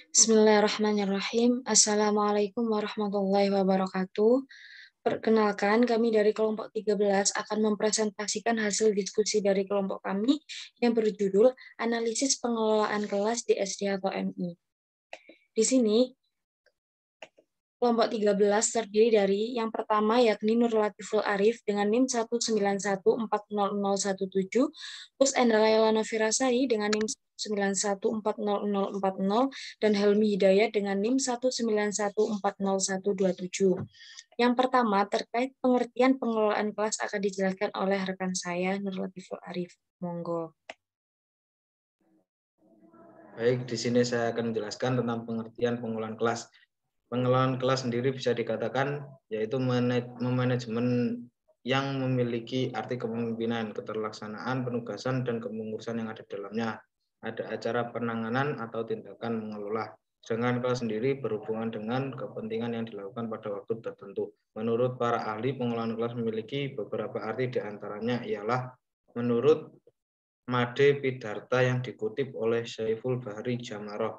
Bismillahirrahmanirrahim. Assalamualaikum warahmatullahi wabarakatuh. Perkenalkan, kami dari kelompok 13 akan mempresentasikan hasil diskusi dari kelompok kami yang berjudul Analisis Pengelolaan Kelas di SD atau MI. Di sini, kelompok 13 terdiri dari yang pertama yakni Nur Latiful Arif dengan NIM 191400017, terus Endra Laila Novirasari dengan NIM 191400040, dan Helmi Hidayat dengan NIM 191400127. Yang pertama, terkait pengertian pengelolaan kelas akan dijelaskan oleh rekan saya, Nur Latiful Arif. Monggo. Baik, di sini saya akan menjelaskan tentang pengertian pengelolaan kelas. Pengelolaan kelas sendiri bisa dikatakan yaitu manajemen yang memiliki arti kepemimpinan, keterlaksanaan, penugasan, dan kepengurusan yang ada di dalamnya. Ada acara penanganan atau tindakan mengelola. Sedangkan kelas sendiri berhubungan dengan kepentingan yang dilakukan pada waktu tertentu. Menurut para ahli, pengelolaan kelas memiliki beberapa arti, diantaranya ialah menurut Made Pidarta yang dikutip oleh Syaiful Bahri Jamaroh,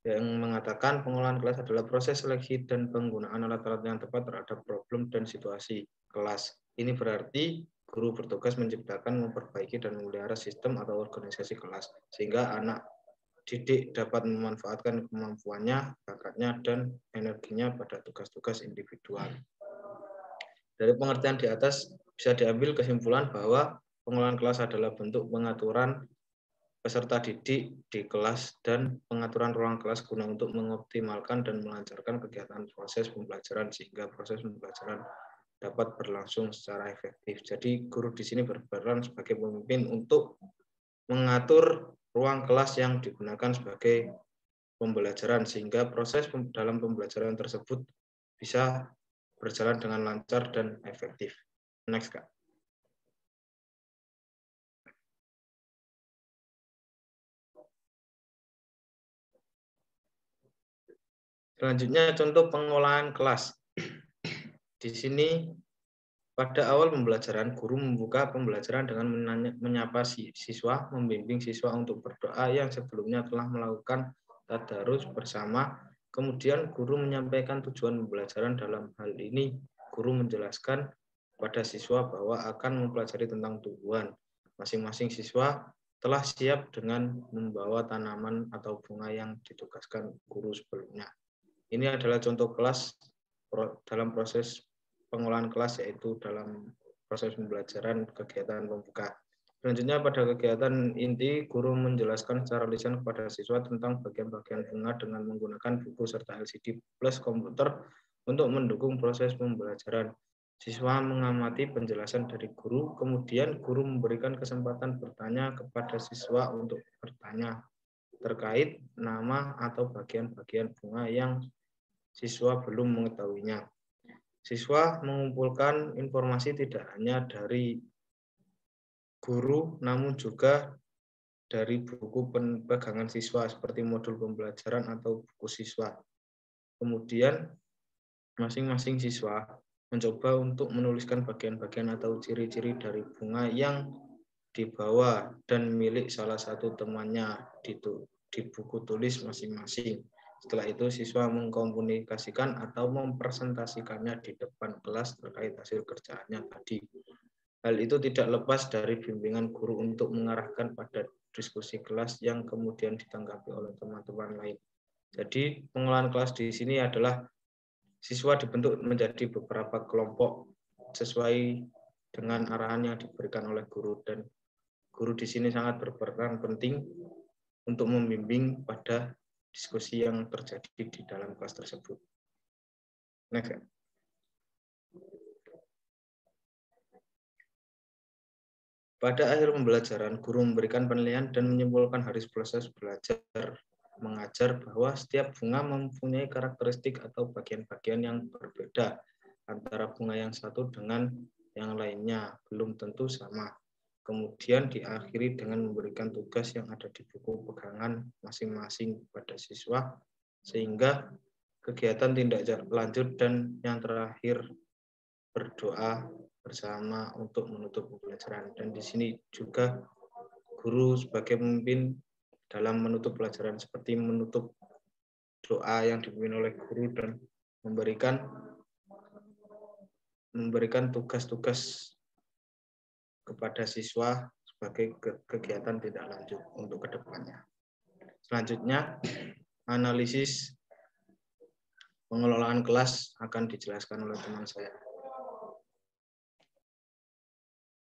yang mengatakan pengelolaan kelas adalah proses seleksi dan penggunaan alat-alat yang tepat terhadap problem dan situasi kelas. Ini berarti guru bertugas menciptakan, memperbaiki, dan memelihara sistem atau organisasi kelas, sehingga anak didik dapat memanfaatkan kemampuannya, bakatnya, dan energinya pada tugas-tugas individual. Dari pengertian di atas bisa diambil kesimpulan bahwa pengelolaan kelas adalah bentuk pengaturan peserta didik di kelas dan pengaturan ruang kelas guna untuk mengoptimalkan dan melancarkan kegiatan proses pembelajaran sehingga proses pembelajaran dapat berlangsung secara efektif. Jadi guru di sini berperan sebagai pemimpin untuk mengatur ruang kelas yang digunakan sebagai pembelajaran sehingga proses dalam pembelajaran tersebut bisa berjalan dengan lancar dan efektif. Next, Kak. Selanjutnya contoh pengolahan kelas. Di sini pada awal pembelajaran, guru membuka pembelajaran dengan menyapa siswa, membimbing siswa untuk berdoa yang sebelumnya telah melakukan tadarus bersama. Kemudian guru menyampaikan tujuan pembelajaran. Dalam hal ini, guru menjelaskan pada siswa bahwa akan mempelajari tentang tumbuhan. Masing-masing siswa telah siap dengan membawa tanaman atau bunga yang ditugaskan guru sebelumnya. Ini adalah contoh kelas dalam proses pengolahan kelas, yaitu dalam proses pembelajaran kegiatan pembuka. Selanjutnya pada kegiatan inti, guru menjelaskan secara lisan kepada siswa tentang bagian-bagian bunga dengan menggunakan buku serta LCD plus komputer untuk mendukung proses pembelajaran. Siswa mengamati penjelasan dari guru, kemudian guru memberikan kesempatan bertanya kepada siswa untuk bertanya terkait nama atau bagian-bagian bunga yang siswa belum mengetahuinya. Siswa mengumpulkan informasi tidak hanya dari guru, namun juga dari buku pegangan siswa seperti modul pembelajaran atau buku siswa. Kemudian masing-masing siswa mencoba untuk menuliskan bagian-bagian atau ciri-ciri dari bunga yang dibawa dan milik salah satu temannya di buku tulis masing-masing. Setelah itu siswa mengkomunikasikan atau mempresentasikannya di depan kelas terkait hasil kerjaannya tadi. Hal itu tidak lepas dari bimbingan guru untuk mengarahkan pada diskusi kelas yang kemudian ditanggapi oleh teman-teman lain. Jadi pengelolaan kelas di sini adalah siswa dibentuk menjadi beberapa kelompok sesuai dengan arahan yang diberikan oleh guru, dan guru di sini sangat berperan penting untuk membimbing pada diskusi yang terjadi di dalam kelas tersebut. Next. Pada akhir pembelajaran, guru memberikan penilaian dan menyimpulkan hari proses belajar mengajar bahwa setiap bunga mempunyai karakteristik atau bagian-bagian yang berbeda antara bunga yang satu dengan yang lainnya, belum tentu sama. Kemudian diakhiri dengan memberikan tugas yang ada di buku pegangan masing-masing pada siswa, sehingga kegiatan tindak lanjut dan yang terakhir berdoa bersama untuk menutup pembelajaran. Dan di sini juga guru sebagai pemimpin dalam menutup pelajaran seperti menutup doa yang dipimpin oleh guru dan memberikan tugas-tugas kepada siswa sebagai kegiatan tindak lanjut untuk kedepannya. Selanjutnya, analisis pengelolaan kelas akan dijelaskan oleh teman saya.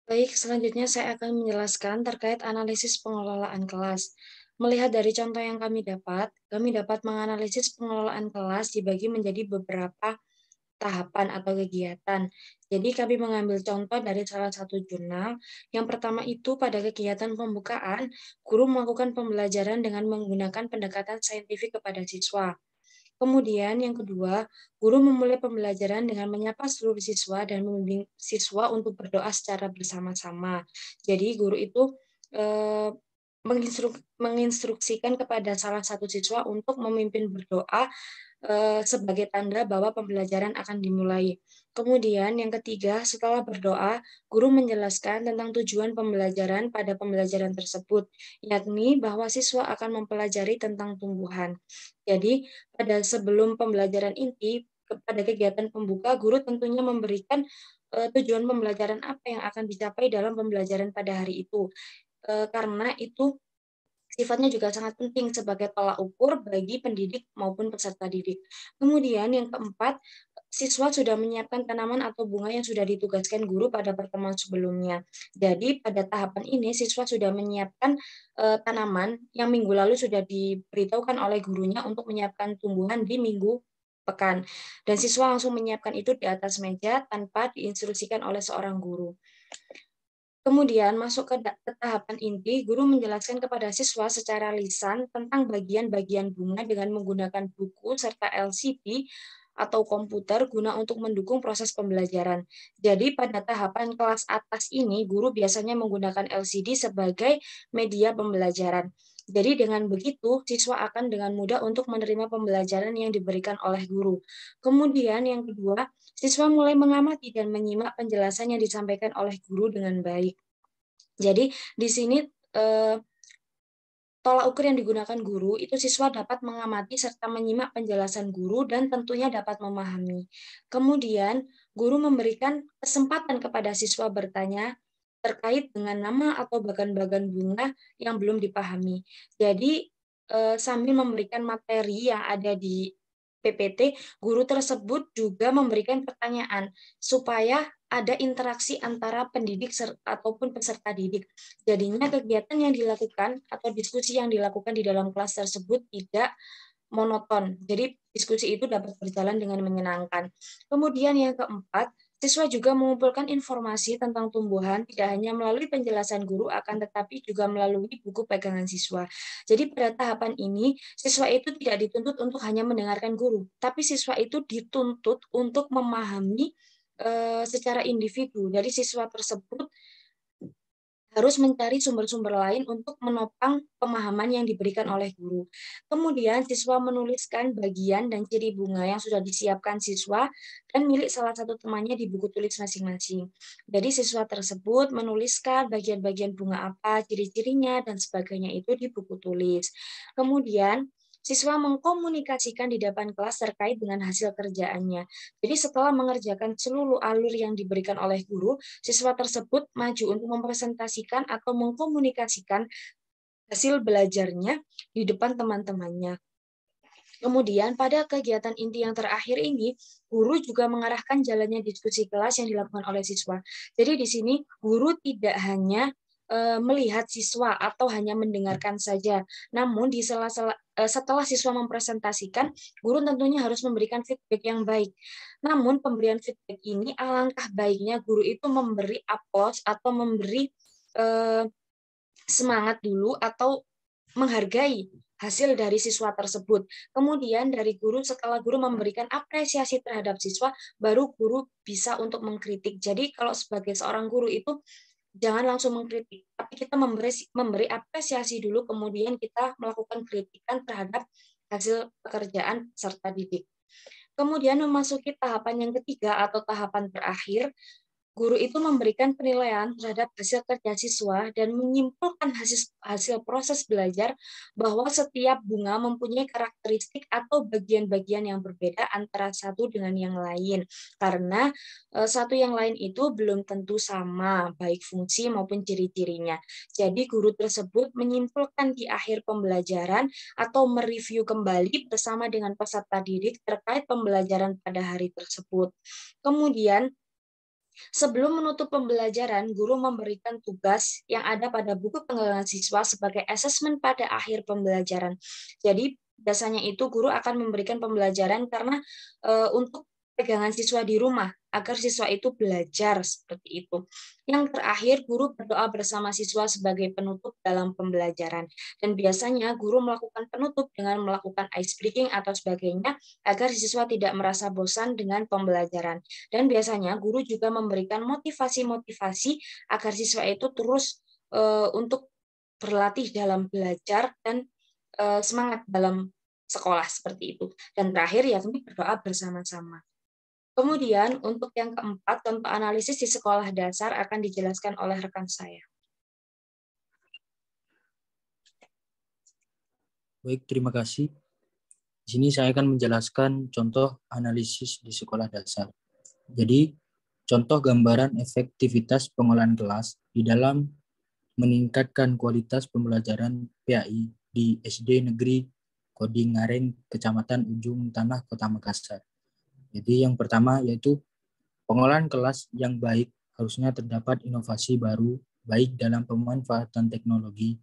Baik, selanjutnya saya akan menjelaskan terkait analisis pengelolaan kelas. Melihat dari contoh yang kami dapat menganalisis pengelolaan kelas dibagi menjadi beberapa tahapan atau kegiatan. Jadi kami mengambil contoh dari salah satu jurnal. Yang pertama itu pada kegiatan pembukaan, guru melakukan pembelajaran dengan menggunakan pendekatan saintifik kepada siswa. Kemudian yang kedua, guru memulai pembelajaran dengan menyapa seluruh siswa dan membimbing siswa untuk berdoa secara bersama-sama. Jadi guru itu eh, menginstruksikan kepada salah satu siswa untuk memimpin berdoa sebagai tanda bahwa pembelajaran akan dimulai. Kemudian yang ketiga, setelah berdoa, guru menjelaskan tentang tujuan pembelajaran pada pembelajaran tersebut, yakni bahwa siswa akan mempelajari tentang tumbuhan. Jadi, pada sebelum pembelajaran inti, pada kegiatan pembuka, guru tentunya memberikan tujuan pembelajaran apa yang akan dicapai dalam pembelajaran pada hari itu. Karena itu sifatnya juga sangat penting sebagai tolak ukur bagi pendidik maupun peserta didik. Kemudian yang keempat, siswa sudah menyiapkan tanaman atau bunga yang sudah ditugaskan guru pada pertemuan sebelumnya. Jadi pada tahapan ini siswa sudah menyiapkan tanaman yang minggu lalu sudah diberitahukan oleh gurunya untuk menyiapkan tumbuhan di minggu pekan. Dan siswa langsung menyiapkan itu di atas meja tanpa diinstruksikan oleh seorang guru. Kemudian masuk ke tahapan inti, guru menjelaskan kepada siswa secara lisan tentang bagian-bagian bunga dengan menggunakan buku serta LCD atau komputer guna untuk mendukung proses pembelajaran. Jadi pada tahapan kelas atas ini, guru biasanya menggunakan LCD sebagai media pembelajaran. Jadi dengan begitu, siswa akan dengan mudah untuk menerima pembelajaran yang diberikan oleh guru. Kemudian yang kedua, siswa mulai mengamati dan menyimak penjelasan yang disampaikan oleh guru dengan baik. Jadi di sini tolak ukur yang digunakan guru itu siswa dapat mengamati serta menyimak penjelasan guru dan tentunya dapat memahami. Kemudian guru memberikan kesempatan kepada siswa bertanya terkait dengan nama atau bagan-bagan bunga yang belum dipahami. Jadi sambil memberikan materi yang ada di PPT, guru tersebut juga memberikan pertanyaan supaya ada interaksi antara pendidik ataupun peserta didik. Jadinya kegiatan yang dilakukan atau diskusi yang dilakukan di dalam kelas tersebut tidak monoton. Jadi diskusi itu dapat berjalan dengan menyenangkan. Kemudian yang keempat, siswa juga mengumpulkan informasi tentang tumbuhan tidak hanya melalui penjelasan guru akan tetapi juga melalui buku pegangan siswa. Jadi pada tahapan ini siswa itu tidak dituntut untuk hanya mendengarkan guru, tapi siswa itu dituntut untuk memahami secara individu. Jadi siswa tersebut harus mencari sumber-sumber lain untuk menopang pemahaman yang diberikan oleh guru. Kemudian siswa menuliskan bagian dan ciri bunga yang sudah disiapkan siswa dan milik salah satu temannya di buku tulis masing-masing. Jadi siswa tersebut menuliskan bagian-bagian bunga apa, ciri-cirinya, dan sebagainya itu di buku tulis. Kemudian siswa mengkomunikasikan di depan kelas terkait dengan hasil kerjaannya. Jadi setelah mengerjakan seluruh alur yang diberikan oleh guru, siswa tersebut maju untuk mempresentasikan atau mengkomunikasikan hasil belajarnya di depan teman-temannya. Kemudian pada kegiatan inti yang terakhir ini, guru juga mengarahkan jalannya diskusi kelas yang dilakukan oleh siswa. Jadi di sini guru tidak hanya melihat siswa atau hanya mendengarkan saja. Namun di setelah siswa mempresentasikan, guru tentunya harus memberikan feedback yang baik. Namun pemberian feedback ini alangkah baiknya guru itu memberi aplaus atau memberi semangat dulu atau menghargai hasil dari siswa tersebut. Kemudian dari guru, setelah guru memberikan apresiasi terhadap siswa, baru guru bisa untuk mengkritik. Jadi kalau sebagai seorang guru itu jangan langsung mengkritik, tapi kita memberi apresiasi dulu, kemudian kita melakukan kritikan terhadap hasil pekerjaan peserta didik. Kemudian memasuki tahapan yang ketiga atau tahapan terakhir, Guru itu memberikan penilaian terhadap hasil kerja siswa dan menyimpulkan hasil proses belajar bahwa setiap bunga mempunyai karakteristik atau bagian-bagian yang berbeda antara satu dengan yang lain. Karena satu yang lain itu belum tentu sama, baik fungsi maupun ciri-cirinya. Jadi guru tersebut menyimpulkan di akhir pembelajaran atau mereview kembali bersama dengan peserta didik terkait pembelajaran pada hari tersebut. Kemudian, sebelum menutup pembelajaran, guru memberikan tugas yang ada pada buku penilaian siswa sebagai asesmen pada akhir pembelajaran. Jadi biasanya itu guru akan memberikan pembelajaran karena untuk pegangan siswa di rumah agar siswa itu belajar seperti itu. Yang terakhir, guru berdoa bersama siswa sebagai penutup dalam pembelajaran. Dan biasanya guru melakukan penutup dengan melakukan ice breaking atau sebagainya agar siswa tidak merasa bosan dengan pembelajaran. Dan biasanya guru juga memberikan motivasi-motivasi agar siswa itu terus untuk berlatih dalam belajar dan semangat dalam sekolah seperti itu. Dan terakhir ya kami berdoa bersama-sama. Kemudian untuk yang keempat, contoh analisis di sekolah dasar akan dijelaskan oleh rekan saya. Baik, terima kasih. Di sini saya akan menjelaskan contoh analisis di sekolah dasar. Jadi, contoh gambaran efektivitas pengolahan kelas di dalam meningkatkan kualitas pembelajaran PAI di SD Negeri Koding Ngareng, Kecamatan Ujung Tanah, Kota Makassar. Jadi yang pertama yaitu pengolahan kelas yang baik harusnya terdapat inovasi baru, baik dalam pemanfaatan teknologi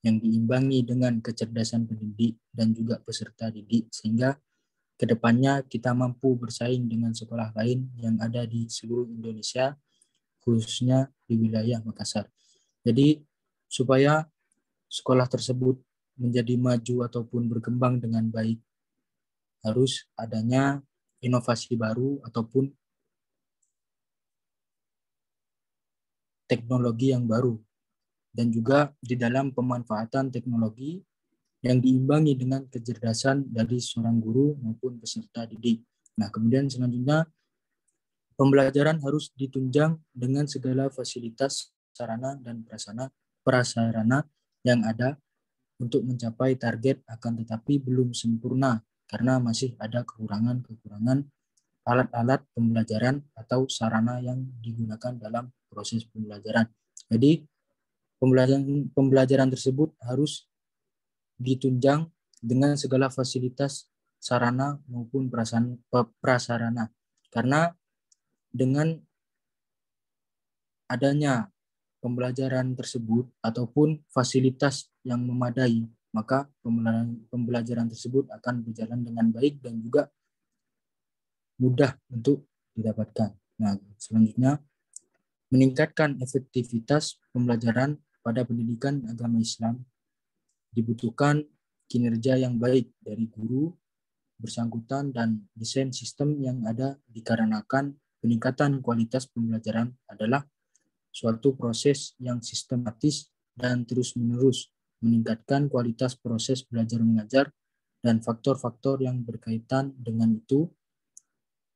yang diimbangi dengan kecerdasan pendidik dan juga peserta didik, sehingga kedepannya kita mampu bersaing dengan sekolah lain yang ada di seluruh Indonesia, khususnya di wilayah Makassar. Jadi supaya sekolah tersebut menjadi maju ataupun berkembang dengan baik, harus adanya inovasi baru ataupun teknologi yang baru. Dan juga di dalam pemanfaatan teknologi yang diimbangi dengan kecerdasan dari seorang guru maupun peserta didik. Nah, kemudian selanjutnya pembelajaran harus ditunjang dengan segala fasilitas, sarana dan prasarana yang ada untuk mencapai target, akan tetapi belum sempurna karena masih ada kekurangan alat-alat pembelajaran atau sarana yang digunakan dalam proses pembelajaran. Jadi pembelajaran tersebut harus ditunjang dengan segala fasilitas, sarana maupun prasarana. Karena dengan adanya pembelajaran tersebut ataupun fasilitas yang memadai, maka pembelajaran tersebut akan berjalan dengan baik dan juga mudah untuk didapatkan. Nah, selanjutnya meningkatkan efektivitas pembelajaran pada pendidikan agama Islam dibutuhkan kinerja yang baik dari guru bersangkutan dan desain sistem yang ada dikarenakan peningkatan kualitas pembelajaran adalah suatu proses yang sistematis dan terus-menerus meningkatkan kualitas proses belajar mengajar dan faktor-faktor yang berkaitan dengan itu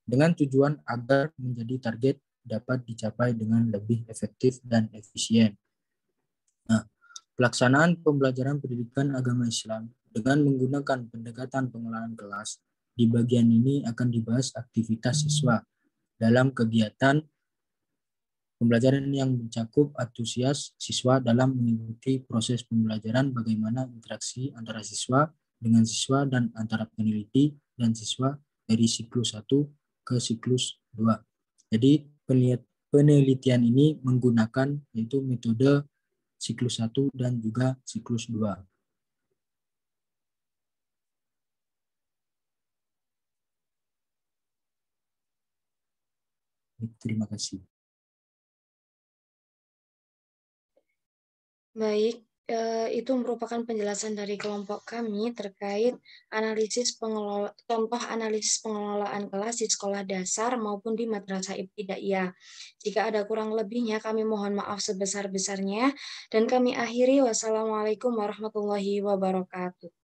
dengan tujuan agar menjadi target dapat dicapai dengan lebih efektif dan efisien. Nah, pelaksanaan pembelajaran pendidikan agama Islam dengan menggunakan pendekatan pengolahan kelas, di bagian ini akan dibahas aktivitas siswa dalam kegiatan pembelajaran yang mencakup antusias siswa dalam mengikuti proses pembelajaran, bagaimana interaksi antara siswa dengan siswa dan antara peneliti dan siswa dari siklus 1 ke siklus 2. Jadi penelitian ini menggunakan yaitu metode siklus 1 dan juga siklus 2. Terima kasih. Baik, itu merupakan penjelasan dari kelompok kami terkait contoh analisis pengelolaan kelas di sekolah dasar maupun di madrasah ibtidaiyah. Jika ada kurang lebihnya, kami mohon maaf sebesar-besarnya, dan kami akhiri. Wassalamualaikum warahmatullahi wabarakatuh.